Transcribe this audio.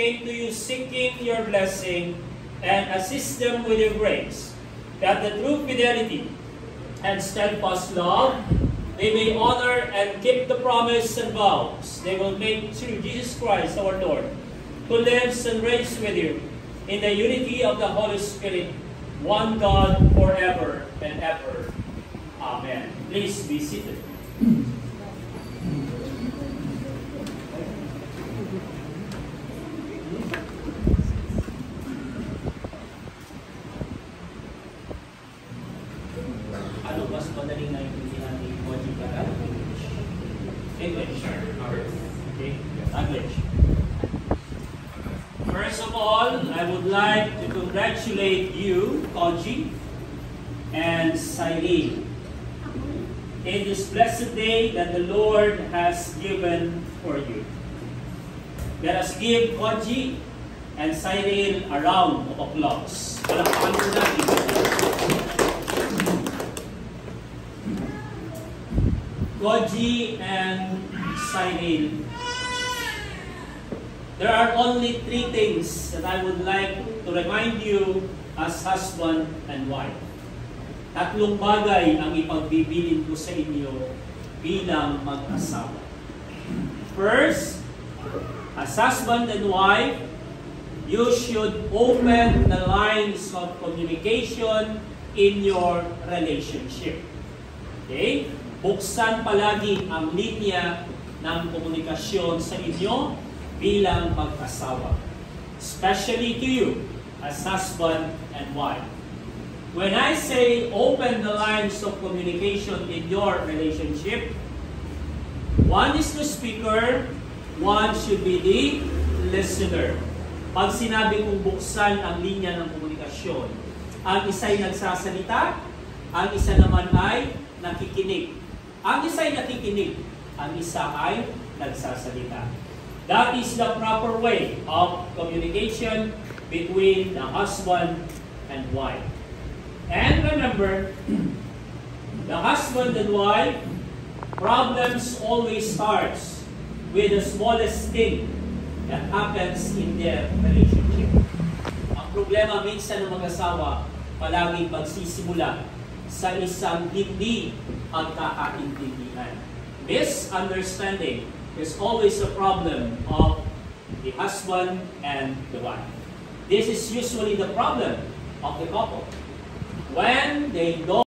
came to you seeking your blessing, and assist them with your grace, that the true fidelity and steadfast love they may honor and keep the promise and vows they will make through Jesus Christ our Lord, who lives and reigns with you in the unity of the Holy Spirit, one God forever and ever. Amen. Please be seated. Ano mas madaling naiintindihan ni Koji Bagal? English. Okay. English. First of all, I would like to congratulate you, Koji, and Cyrene, in this blessed day that the Lord has given for you. Let us give Koji and Cyrene a round of applause. Palakpakan po natin. Koji and Cyrene, there are only three things that I would like to remind you as husband and wife. Tatlong bagay ang ipagbibilin ko sa inyo bilang mag-asawa. First, as husband and wife, you should open the lines of communication in your relationship. Okay? Buksan palagi ang linya ng komunikasyon sa inyo bilang mag-asawa. Especially to you as husband and wife. When I say open the lines of communication in your relationship, one is the speaker, one should be the listener. Pag sinabi kong buksan ang linya ng komunikasyon, ang isa'y nagsasalita, ang isa naman ay nakikinig. Ang isa ay nakikinig, ang isa ay nagsasalita. That is the proper way of communication between the husband and wife. And remember, the husband and wife, problems always starts with the smallest thing that happens in their relationship. Ang problema minsan ng mag-asawa, palaging magsisimula sa isang hindi pagkakaintindihan. Misunderstanding is always a problem of the husband and the wife. This is usually the problem of the couple. When they don't